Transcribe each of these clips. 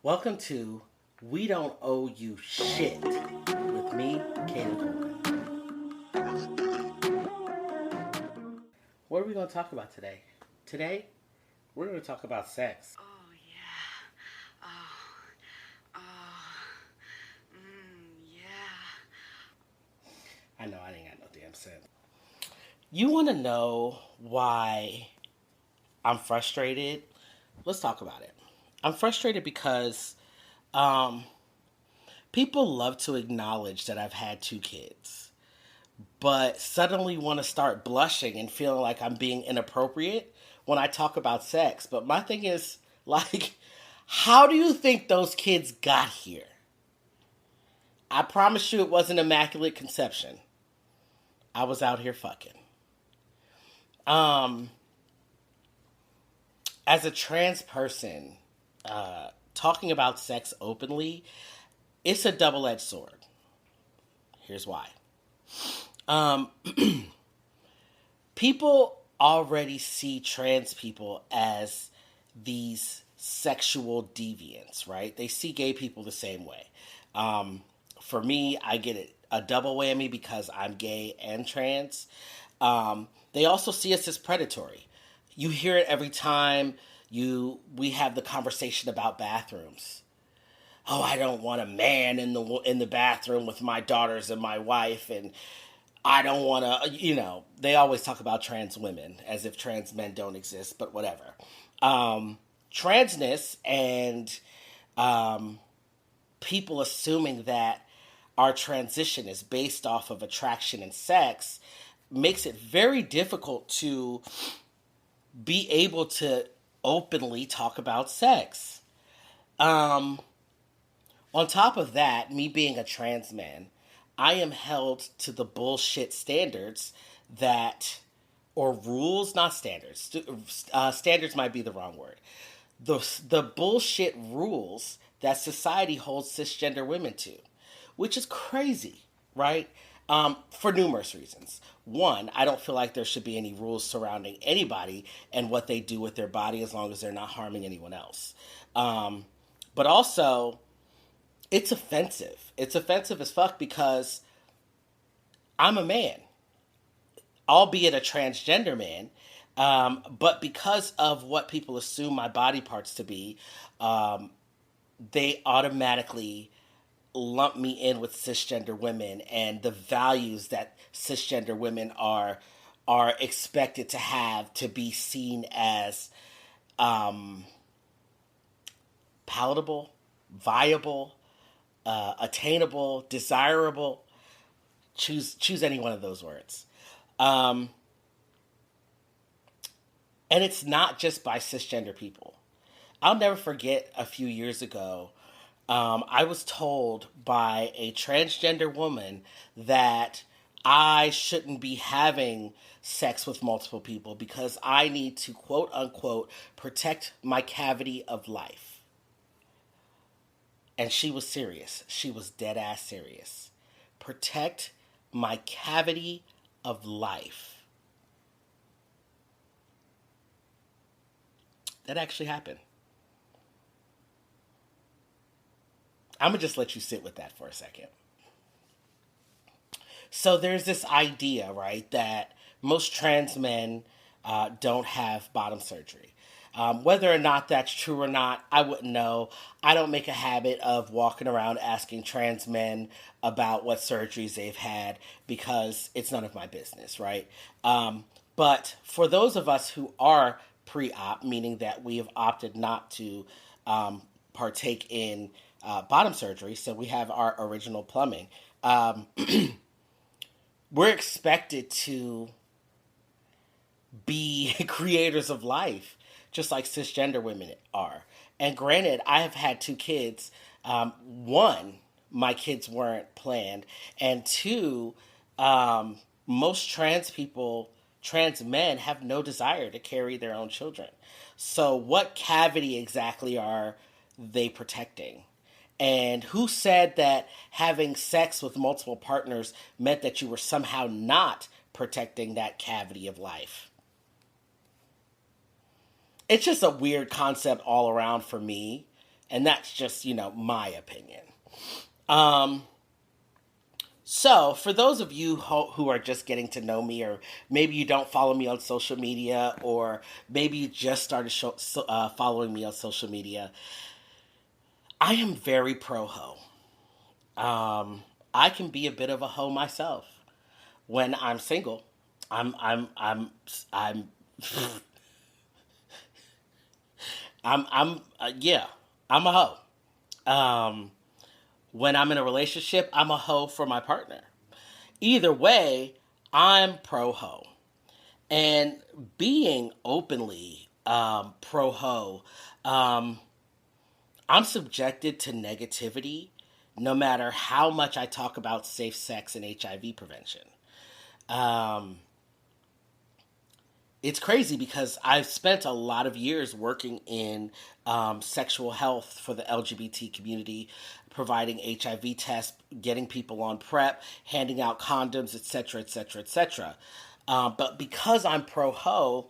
Welcome to We Don't Owe You Shit with me, Kaden Coleman. What are we going to talk about today? Today, we're going to talk about sex. Oh, yeah. Yeah. I know I ain't got no damn sense. You want to know why I'm frustrated? Let's talk about it. I'm frustrated because people love to acknowledge that I've had two kids, but suddenly want to start blushing and feeling like I'm being inappropriate when I talk about sex. But my thing is, like, how do you think those kids got here? I promise you it wasn't immaculate conception. I was out here fucking. Um, as a trans person, talking about sex openly, it's a double-edged sword. Here's why. Um, people already see trans people as these sexual deviants, right? They see gay people the same way. For me, I get a double whammy because I'm gay and trans. They also see us as predatory. You hear it every time we have the conversation about bathrooms. Oh, I don't want a man in the bathroom with my daughters and my wife, and I don't want to, they always talk about trans women as if trans men don't exist, but whatever. Transness and people assuming that our transition is based off of attraction and sex makes it very difficult to be able to openly talk about sex. On top of that, me being a trans man, I am held to the bullshit standards or rules, not standards. Standards might be the wrong word. The bullshit rules that society holds cisgender women to, which is crazy, right? For numerous reasons. One, I don't feel like there should be any rules surrounding anybody and what they do with their body as long as they're not harming anyone else. But also, it's offensive. It's offensive as fuck because I'm a man, albeit a transgender man. But because of what people assume my body parts to be, they automatically lump me in with cisgender women and the values that cisgender women are expected to have to be seen as palatable, viable, attainable, desirable. Choose any one of those words. And it's not just by cisgender people. I'll never forget a few years ago, I was told by a transgender woman that I shouldn't be having sex with multiple people because I need to, quote unquote, protect my cavity of life. And she was serious. She was dead ass serious. Protect my cavity of life. That actually happened. I'm going to just let you sit with that for a second. So there's this idea, right, that most trans men don't have bottom surgery. Whether or not that's true or not, I wouldn't know. I don't make a habit of walking around asking trans men about what surgeries they've had because it's none of my business, right? But for those of us who are pre-op, meaning that we have opted not to partake in bottom surgery, so we have our original plumbing, we're expected to be creators of life, just like cisgender women are. And granted, I have had two kids. One, my kids weren't planned. And two, most trans men have no desire to carry their own children. So what cavity exactly are they protecting? And who said that having sex with multiple partners meant that you were somehow not protecting that cavity of life? It's just a weird concept all around for me. And that's just, my opinion. Um, so, for those of you who are just getting to know me, or maybe you don't follow me on social media, or maybe you just started following me on social media, I am very pro ho. I can be a bit of a hoe myself when I'm single. I'm, yeah, I'm a hoe. When I'm in a relationship, I'm a hoe for my partner. Either way, I'm pro ho. And being openly pro ho, um, I'm subjected to negativity no matter how much I talk about safe sex and HIV prevention. Um, it's crazy because I've spent a lot of years working in sexual health for the LGBT community, providing HIV tests, getting people on PrEP, handing out condoms, etc., etc., etc. But because I'm pro ho,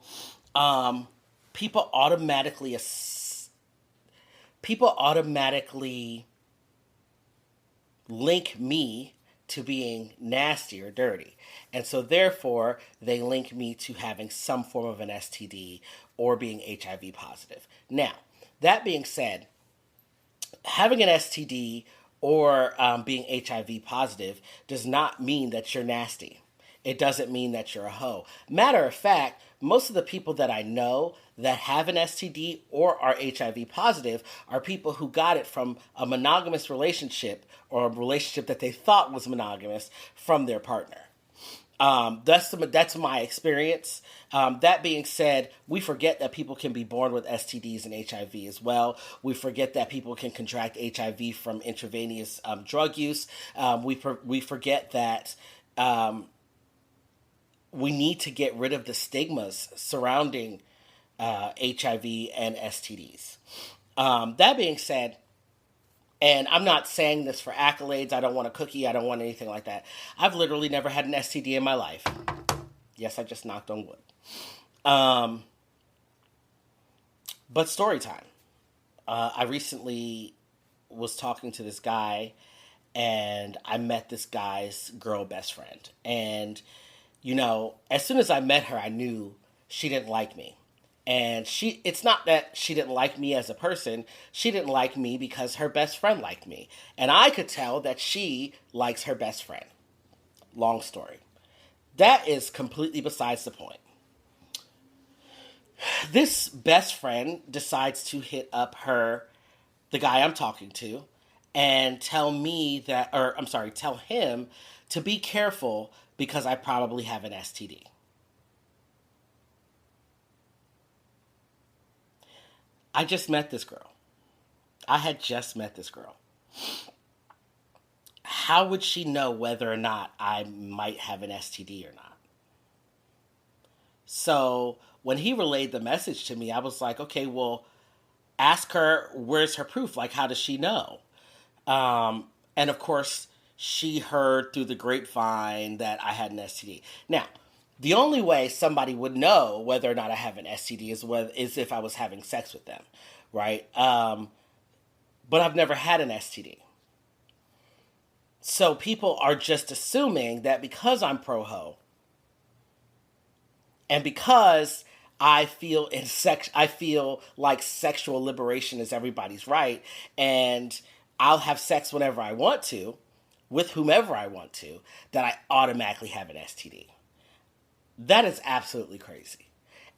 um, people automatically people automatically link me to being nasty or dirty. And so therefore, they link me to having some form of an STD or being HIV positive. Now, that being said, having an STD or being HIV positive does not mean that you're nasty. It doesn't mean that you're a hoe. Matter of fact, most of the people that I know that have an STD or are HIV positive are people who got it from a monogamous relationship or a relationship that they thought was monogamous from their partner. That's my experience. That being said, we forget that people can be born with STDs and HIV as well. We forget that people can contract HIV from intravenous drug use. We forget that we need to get rid of the stigmas surrounding HIV and STDs. That being said, and I'm not saying this for accolades. I don't want a cookie. I don't want anything like that. I've literally never had an STD in my life. Yes, I just knocked on wood. Um, but story time. I recently was talking to this guy, and I met this guy's girl best friend. And, as soon as I met her, I knew she didn't like me. And it's not that she didn't like me as a person. She didn't like me because her best friend liked me. And I could tell that she likes her best friend. Long story. That is completely besides the point. This best friend decides to hit up the guy I'm talking to, and tell him to be careful because I probably have an STD. I just met this girl. I had just met this girl. How would she know whether or not I might have an STD or not? So when he relayed the message to me, I was like, okay, well, ask her where's her proof? Like, how does she know? And of course, she heard through the grapevine that I had an STD. Now, the only way somebody would know whether or not I have an STD is if I was having sex with them, right? But I've never had an STD. So people are just assuming that because I'm pro ho and because I feel like sexual liberation is everybody's right, and I'll have sex whenever I want to, with whomever I want to, that I automatically have an STD. That is absolutely crazy.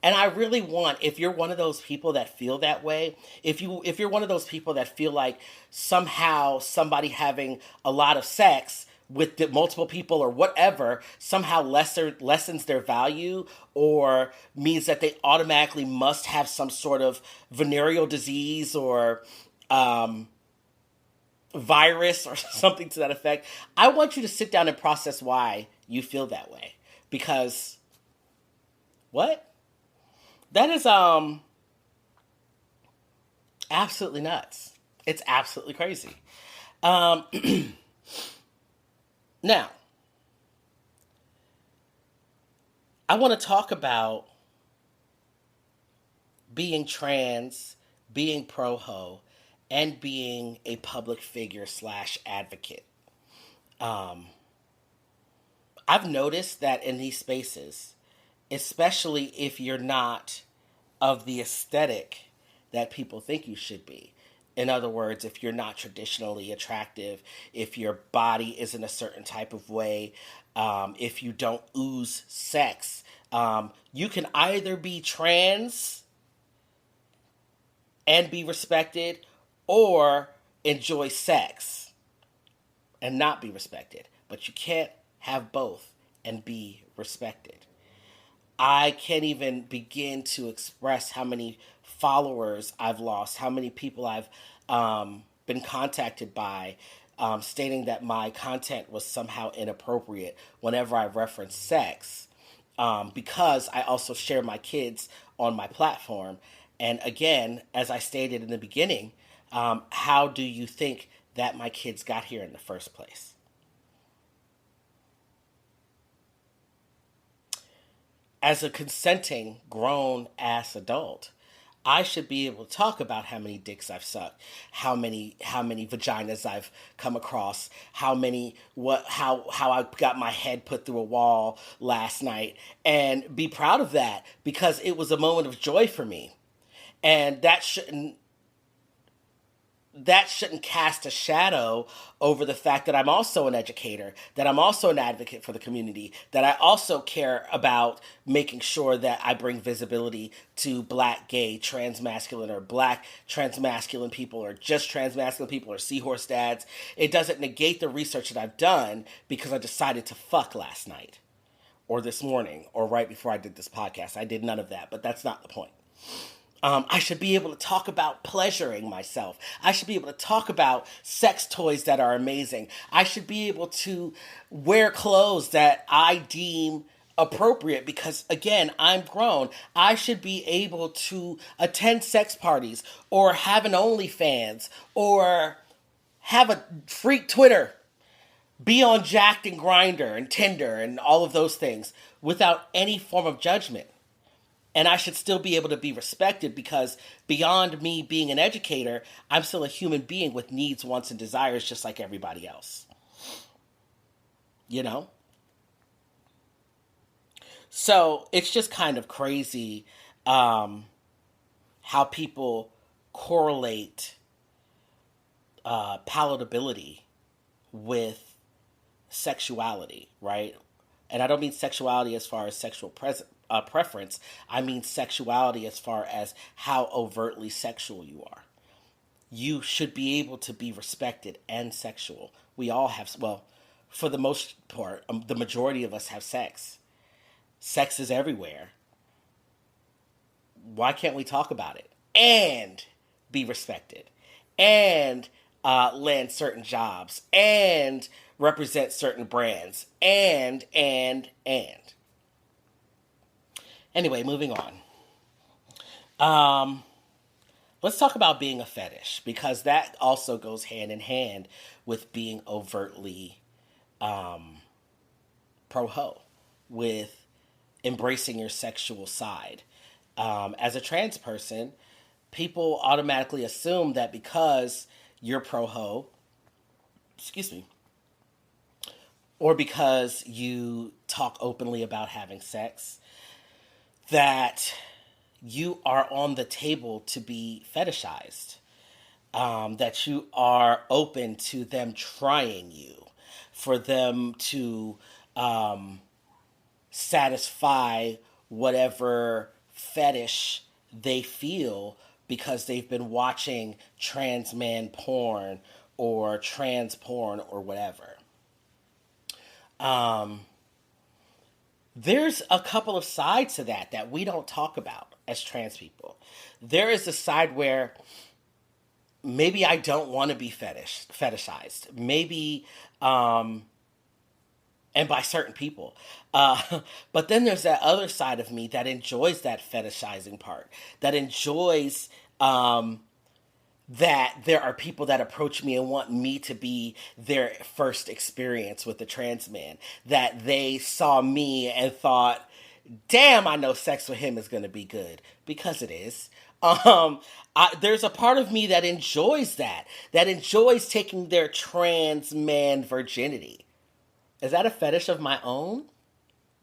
And I really want, if you're one of those people that feel that way, if you're one of those people that feel like somehow somebody having a lot of sex with multiple people or whatever somehow lessens their value, or means that they automatically must have some sort of venereal disease or virus or something to that effect, I want you to sit down and process why you feel that way. Because what? That is absolutely nuts. It's absolutely crazy. Um, Now, I want to talk about being trans, being pro ho, and being a public figure slash advocate. Um, I've noticed that in these spaces, especially if you're not of the aesthetic that people think you should be. In other words, if you're not traditionally attractive, if your body isn't a certain type of way, if you don't ooze sex, you can either be trans and be respected or enjoy sex and not be respected. But you can't have both and be respected. I can't even begin to express how many followers I've lost, how many people I've been contacted by stating that my content was somehow inappropriate whenever I reference sex, because I also share my kids on my platform. And again, as I stated in the beginning, how do you think that my kids got here in the first place? As a consenting grown ass adult, I should be able to talk about how many dicks I've sucked, how many vaginas I've come across, how I got my head put through a wall last night, and be proud of that because it was a moment of joy for me. And that shouldn't cast a shadow over the fact that I'm also an educator, that I'm also an advocate for the community, that I also care about making sure that I bring visibility to black, gay, transmasculine, or black transmasculine people, or just transmasculine people, or seahorse dads. It doesn't negate the research that I've done because I decided to fuck last night, or this morning, or right before I did this podcast. I did none of that, but that's not the point. I should be able to talk about pleasuring myself. I should be able to talk about sex toys that are amazing. I should be able to wear clothes that I deem appropriate because, again, I'm grown. I should be able to attend sex parties or have an OnlyFans or have a freak Twitter, be on Jacked and Grindr and Tinder and all of those things without any form of judgment. And I should still be able to be respected because beyond me being an educator, I'm still a human being with needs, wants, and desires just like everybody else. You know? So it's just kind of crazy how people correlate palatability with sexuality, right? And I don't mean sexuality as far as sexual preference. I mean sexuality as far as how overtly sexual you are. You should be able to be respected and sexual. We all have, well, for the most part, the majority of us have sex. Sex is everywhere. Why can't we talk about it and be respected and land certain jobs and represent certain brands and. Anyway, moving on. Let's talk about being a fetish because that also goes hand in hand with being overtly pro-ho, with embracing your sexual side. As a trans person, people automatically assume that because you're pro-ho, or because you talk openly about having sex, that you are on the table to be fetishized, that you are open to them trying you, for them to satisfy whatever fetish they feel because they've been watching trans man porn or trans porn or whatever. There's a couple of sides to that we don't talk about as trans people. There is a side where maybe I don't want to be fetishized. Maybe, and by certain people. But then there's that other side of me that enjoys that fetishizing part, that enjoys that there are people that approach me and want me to be their first experience with the trans man, that they saw me and thought, damn, I know sex with him is going to be good because it is. There's a part of me that enjoys that enjoys taking their trans man virginity. Is that a fetish of my own?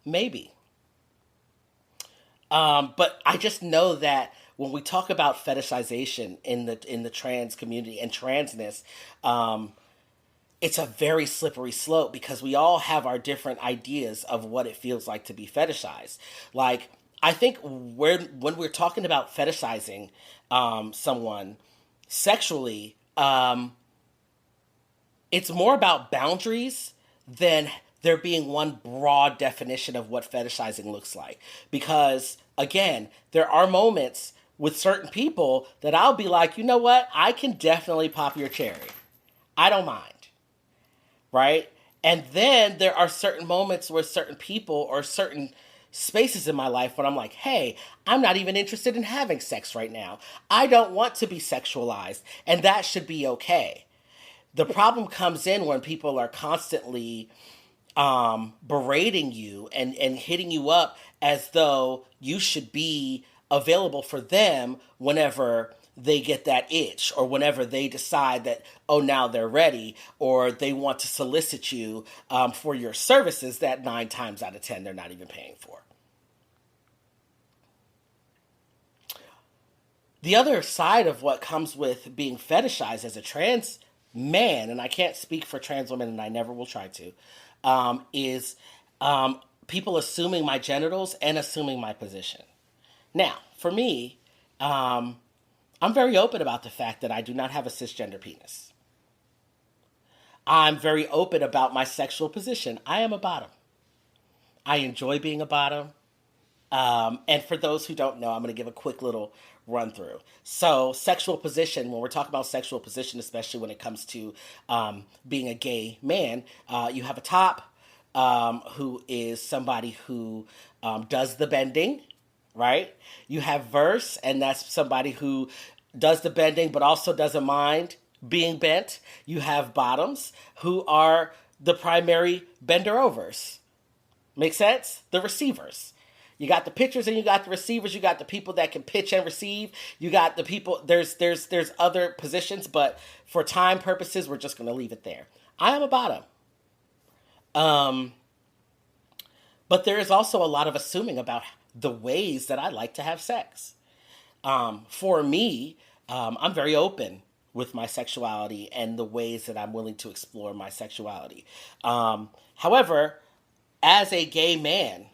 Maybe. But I just know that when we talk about fetishization in the trans community and transness, um, it's a very slippery slope because we all have our different ideas of what it feels like to be fetishized. Like, I think when we're talking about fetishizing someone sexually, it's more about boundaries than there being one broad definition of what fetishizing looks like. Because, again, there are moments with certain people that I'll be like, you know what? I can definitely pop your cherry. I don't mind. Right? And then there are certain moments where certain people or certain spaces in my life when I'm like, hey, I'm not even interested in having sex right now. I don't want to be sexualized, and that should be okay. The problem comes in when people are constantly berating you and hitting you up as though you should be available for them whenever they get that itch or whenever they decide that, oh, now they're ready, or they want to solicit you for your services that 9 times out of 10 they're not even paying for. The other side of what comes with being fetishized as a trans man, and I can't speak for trans women and I never will try to, is people assuming my genitals and assuming my position. Now, for me, I'm very open about the fact that I do not have a cisgender penis. I'm very open about my sexual position. I am a bottom. I enjoy being a bottom. And for those who don't know, I'm going to give a quick little run through. So, sexual position, when we're talking about sexual position, especially when it comes to being a gay man, you have a top who is somebody who does the bending, right? You have verse, and that's somebody who does the bending but also doesn't mind being bent. You have bottoms who are the primary bender overs. Make sense? The receivers. You got the pitchers and you got the receivers. You got the people that can pitch and receive. You got the people. There's other positions, but for time purposes, we're just going to leave it there. I am a bottom. But there is also a lot of assuming about the ways that I like to have sex. For me, I'm very open with my sexuality and the ways that I'm willing to explore my sexuality. However, as a gay man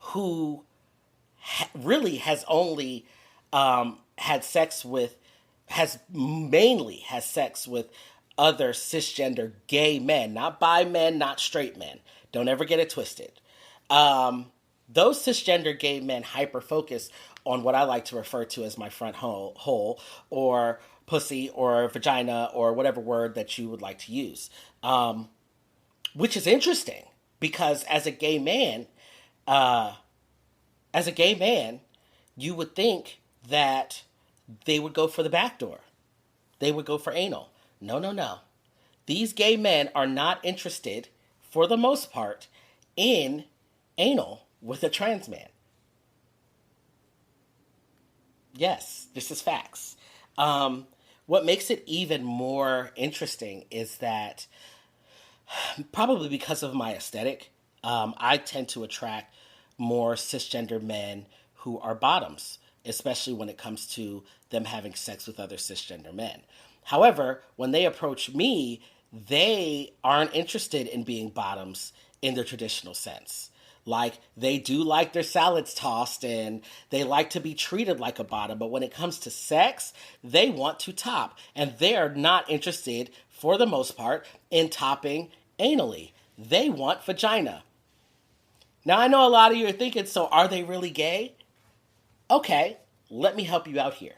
who really has only had sex with, has mainly has sex with other cisgender gay men, not bi men, not straight men. Don't ever get it twisted. Those cisgender gay men hyper focus on what I like to refer to as my front hole or pussy or vagina or whatever word that you would like to use, which is interesting because uh, as a gay man, you would think that they would go for the back door. They would go for anal. No, no, no. These gay men are not interested, for the most part, in anal with a trans man. Yes, this is facts. What makes it even more interesting is that probably because of my aesthetic, I tend to attract more cisgender men who are bottoms, especially when it comes to them having sex with other cisgender men. However, when they approach me, they aren't interested in being bottoms in the traditional sense. Like, they do like their salads tossed and they like to be treated like a bottom, but when it comes to sex, they want to top. And they are not interested, for the most part, in topping anally. They want vagina. Now, I know a lot of you are thinking, so are they really gay? Okay, let me help you out here.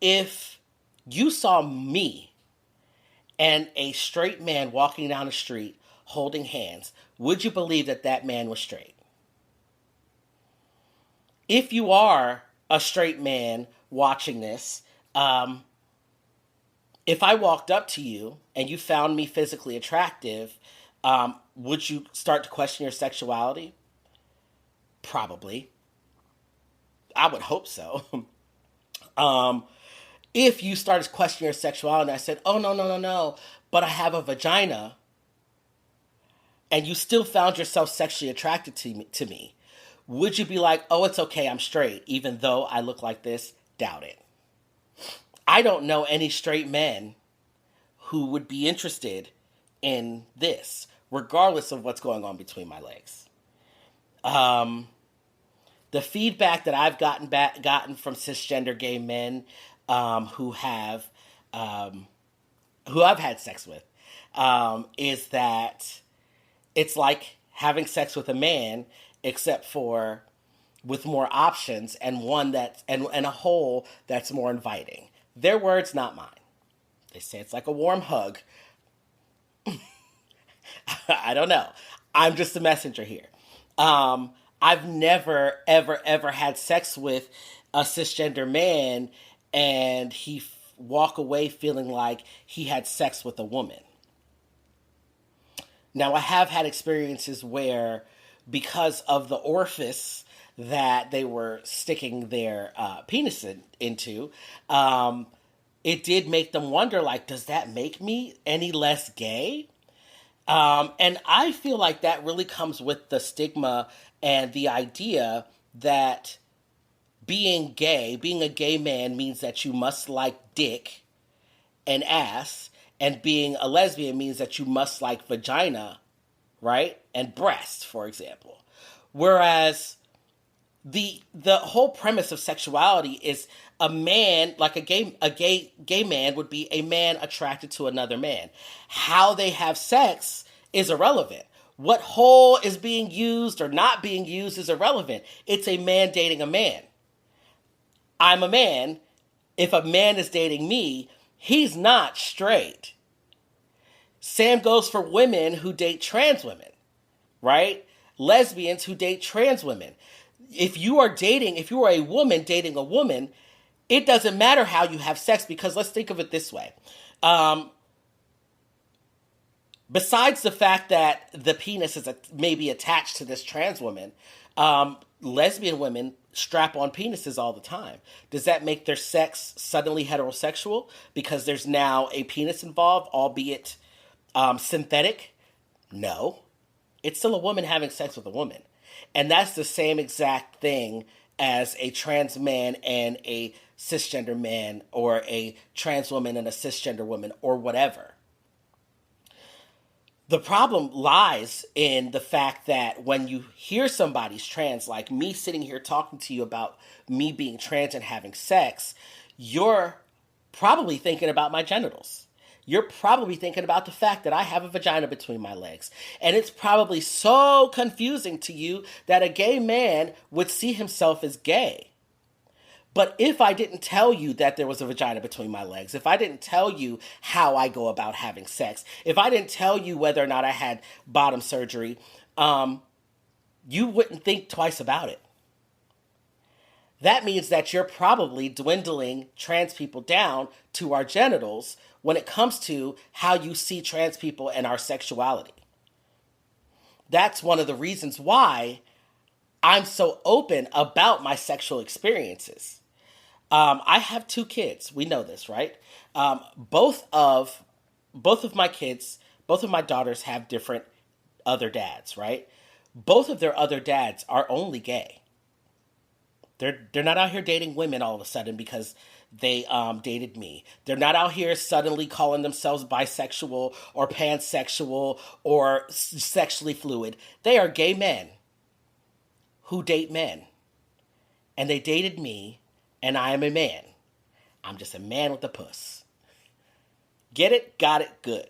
If you saw me and a straight man walking down the street holding hands, would you believe that that man was straight? If you are a straight man watching this, if I walked up to you and you found me physically attractive, would you start to question your sexuality? Probably. I would hope so. um, if you started questioning your sexuality and I said, oh, no, no, no, no, but I have a vagina, and you still found yourself sexually attracted to me, would you be like, oh, it's okay, I'm straight, even though I look like this? Doubt it. I don't know any straight men who would be interested in this, regardless of what's going on between my legs. Um, the feedback that I've gotten from cisgender gay men who have who I've had sex with is that it's like having sex with a man, except for with more options and one that's and a hole that's more inviting. Their words, not mine. They say it's like a warm hug. I don't know. I'm just a messenger here. I've never, ever, ever had sex with a cisgender man and walk away feeling like he had sex with a woman. Now, I have had experiences where, because of the orifice that they were sticking their penis into, it did make them wonder, like, does that make me any less gay? And I feel like that really comes with the stigma and the idea that being a gay man means that you must like dick and ass, and being a lesbian means that you must like vagina, right? And breast, for example. Whereas the whole premise of sexuality is a man, like a gay man would be a man attracted to another man. How they have sex is irrelevant. What hole is being used or not being used is irrelevant. It's a man dating a man. I'm a man. If a man is dating me, he's not straight. Same goes for women who date trans women, right? Lesbians who date trans women. If you are a woman dating a woman, it doesn't matter how you have sex, because let's think of it this way. Besides the fact that the penis is maybe attached to this trans woman, lesbian women strap on penises all the time. Does that make their sex suddenly heterosexual because there's now a penis involved, albeit synthetic? No. It's still a woman having sex with a woman. And that's the same exact thing as a trans man and a cisgender man, or a trans woman and a cisgender woman, or whatever. The problem lies in the fact that when you hear somebody's trans, like me sitting here talking to you about me being trans and having sex, you're probably thinking about my genitals. You're probably thinking about the fact that I have a vagina between my legs. And it's probably so confusing to you that a gay man would see himself as gay. But if I didn't tell you that there was a vagina between my legs, if I didn't tell you how I go about having sex, if I didn't tell you whether or not I had bottom surgery, you wouldn't think twice about it. That means that you're probably dwindling trans people down to our genitals when it comes to how you see trans people and our sexuality. That's one of the reasons why I'm so open about my sexual experiences. I have 2 kids. We know this, right? Both of my kids, both of my daughters have different other dads, right? Both of their other dads are only gay. They're not out here dating women all of a sudden because they dated me. They're not out here suddenly calling themselves bisexual or pansexual or sexually fluid. They are gay men who date men. And they dated me, and I am a man. I'm just a man with a puss. Get it? Got it? Good.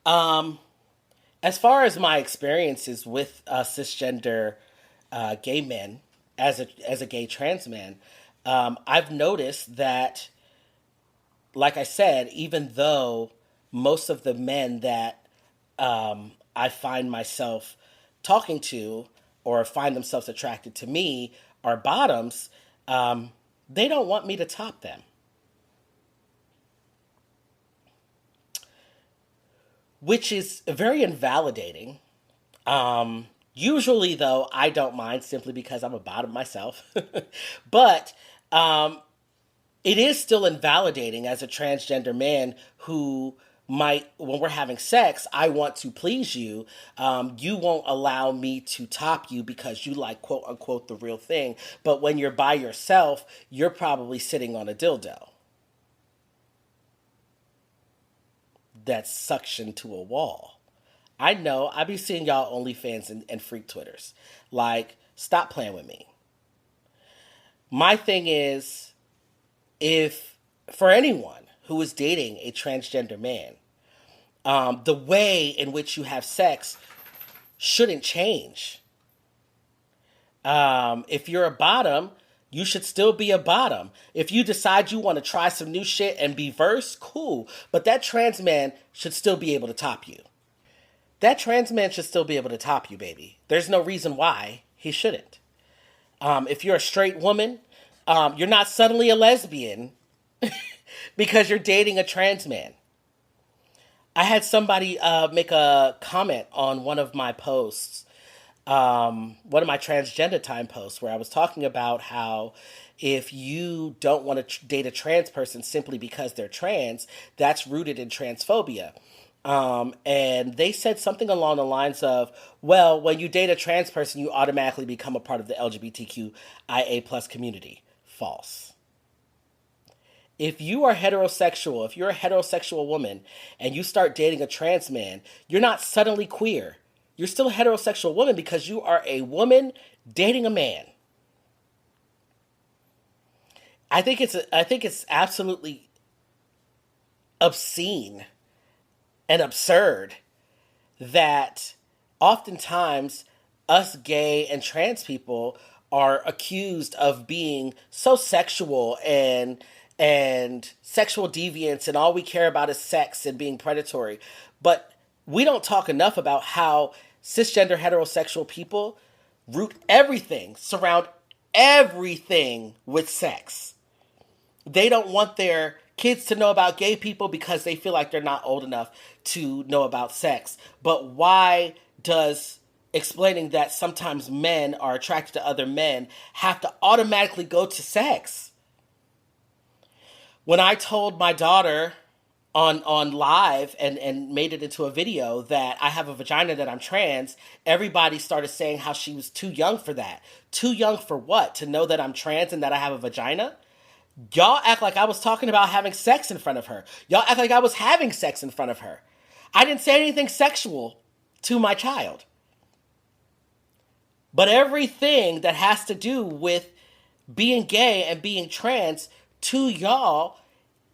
As far as my experiences with cisgender gay men, as a gay trans man, I've noticed that, like I said, even though most of the men that I find myself talking to or find themselves attracted to me are bottoms, they don't want me to top them. Which is very invalidating. Usually, though, I don't mind simply because I'm a bottom myself. But um, it is still invalidating as a transgender man who might, when we're having sex, I want to please you. You won't allow me to top you because you like quote unquote the real thing. But when you're by yourself, you're probably sitting on a dildo that's suctioned to a wall. I know. I be seeing y'all OnlyFans and freak Twitters. Like, stop playing with me. My thing is, if for anyone who is dating a transgender man, the way in which you have sex shouldn't change. If you're a bottom, you should still be a bottom. If you decide you want to try some new shit and be verse, cool. But that trans man should still be able to top you. That trans man should still be able to top you, baby. There's no reason why he shouldn't. If you're a straight woman, you're not suddenly a lesbian because you're dating a trans man. I had somebody make a comment on one of my posts, one of my transgender time posts, where I was talking about how if you don't want to date a trans person simply because they're trans, that's rooted in transphobia. And they said something along the lines of, well, when you date a trans person, you automatically become a part of the LGBTQIA plus community. False. If you are heterosexual, if you're a heterosexual woman and you start dating a trans man, you're not suddenly queer. You're still a heterosexual woman because you are a woman dating a man. I think it's absolutely obscene and absurd that oftentimes us gay and trans people are accused of being so sexual and sexual deviants, and all we care about is sex and being predatory. But we don't talk enough about how cisgender heterosexual people surround everything with sex. They don't want their kids to know about gay people because they feel like they're not old enough to know about sex. But why does explaining that sometimes men are attracted to other men have to automatically go to sex? When I told my daughter on live and made it into a video that I have a vagina, that I'm trans, everybody started saying how she was too young for that. Too young for what? To know that I'm trans and that I have a vagina? Y'all act like I was talking about having sex in front of her. Y'all act like I was having sex in front of her. I didn't say anything sexual to my child. But everything that has to do with being gay and being trans to y'all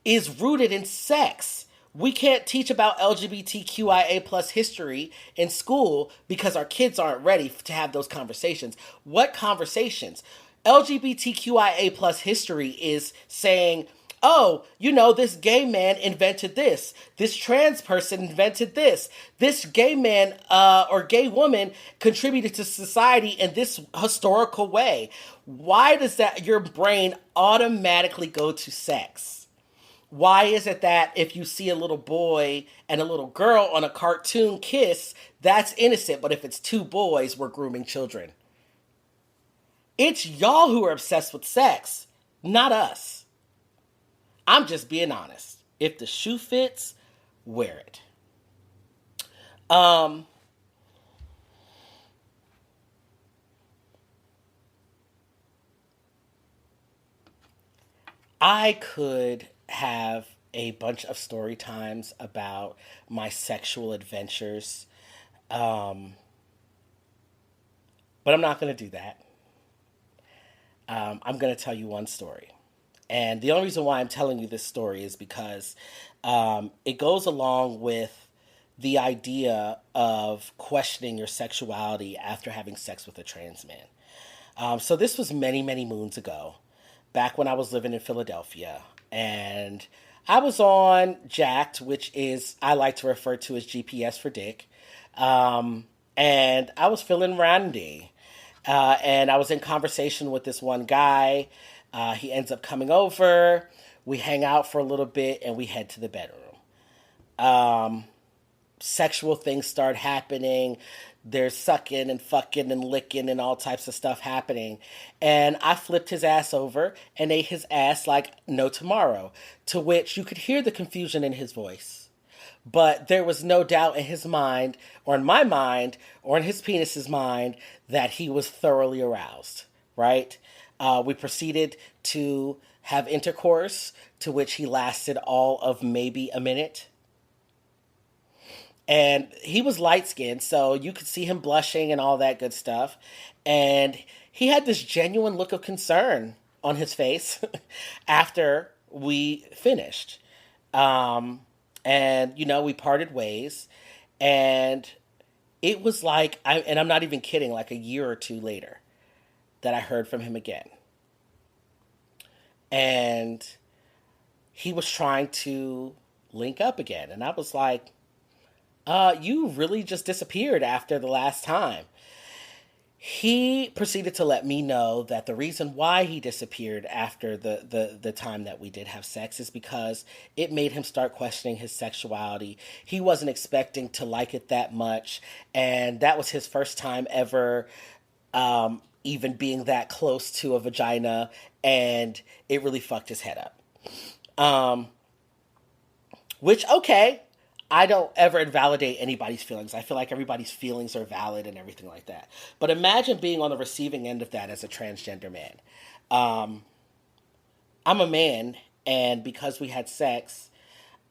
is rooted in sex. We can't teach about LGBTQIA plus history in school because our kids aren't ready to have those conversations. What conversations? LGBTQIA plus history is saying, oh, this gay man invented this. This trans person invented this. This gay man or gay woman contributed to society in this historical way. Why does that your brain automatically go to sex? Why is it that if you see a little boy and a little girl on a cartoon kiss, that's innocent, but if it's two boys, we're grooming children? It's y'all who are obsessed with sex, not us. I'm just being honest. If the shoe fits, wear it. I could have a bunch of story times about my sexual adventures, but I'm not going to do that. I'm going to tell you one story. And the only reason why I'm telling you this story is because it goes along with the idea of questioning your sexuality after having sex with a trans man. So this was many, many moons ago, back when I was living in Philadelphia. And I was on Jacked, which is, I like to refer to as GPS for dick. And I was feeling randy. And I was in conversation with this one guy. He ends up coming over. We hang out for a little bit and we head to the bedroom. Sexual things start happening. there's sucking and fucking and licking and all types of stuff happening. And I flipped his ass over and ate his ass like no tomorrow, to which you could hear the confusion in his voice. But there was no doubt in his mind, or in my mind, or in his penis's mind, that he was thoroughly aroused, right? We proceeded to have intercourse, to which he lasted all of maybe a minute. And he was light skinned, so you could see him blushing and all that good stuff. And he had this genuine look of concern on his face after we finished. Um, and, we parted ways. And it was like, and I'm not even kidding, like a year or two later that I heard from him again. And he was trying to link up again. And I was like, you really just disappeared after the last time. He proceeded to let me know that the reason why he disappeared after the time that we did have sex is because it made him start questioning his sexuality. He wasn't expecting to like it that much, and that was his first time ever even being that close to a vagina, and it really fucked his head up. Which, okay, I don't ever invalidate anybody's feelings. I feel like everybody's feelings are valid and everything like that. But imagine being on the receiving end of that as a transgender man. I'm a man, and because we had sex,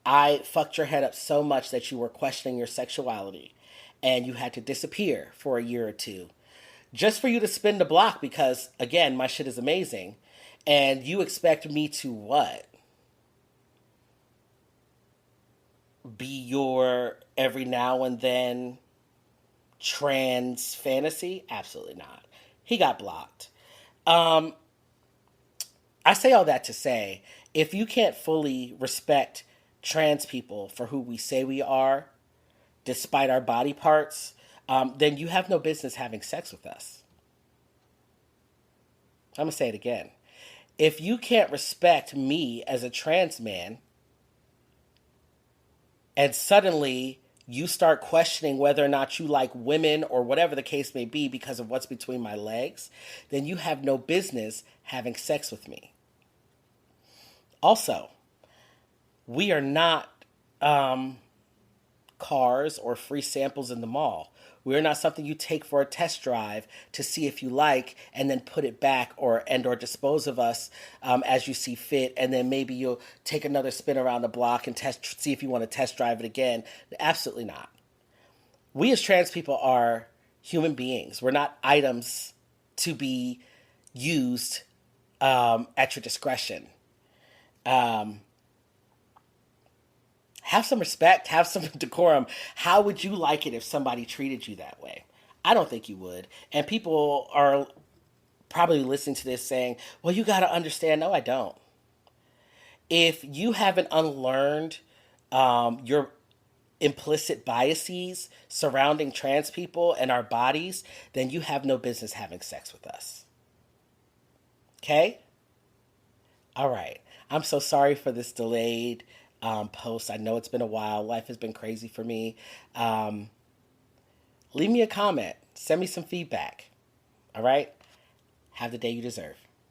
I fucked your head up so much that you were questioning your sexuality, and you had to disappear for a year or two just for you to spin the block because, again, my shit is amazing. And you expect me to what? Be your every now and then trans fantasy? Absolutely not. He got blocked. I say all that to say, if you can't fully respect trans people for who we say we are, despite our body parts, then you have no business having sex with us. I'm going to say it again. If you can't respect me as a trans man, and suddenly you start questioning whether or not you like women or whatever the case may be because of what's between my legs, then you have no business having sex with me. Also, we are not cars or free samples in the mall. We are not something you take for a test drive to see if you like and then put it back or dispose of us as you see fit, and then maybe you'll take another spin around the block and see if you want to test drive it again. Absolutely not. We as trans people are human beings. We're not items to be used at your discretion. Have some respect, have some decorum. How would you like it if somebody treated you that way? I don't think you would. And people are probably listening to this saying, well, you got to understand. No, I don't. If you haven't unlearned your implicit biases surrounding trans people and our bodies, then you have no business having sex with us. Okay? All right. I'm so sorry for this delayed post. I know it's been a while. Life has been crazy for me. Leave me a comment. Send me some feedback. All right? Have the day you deserve.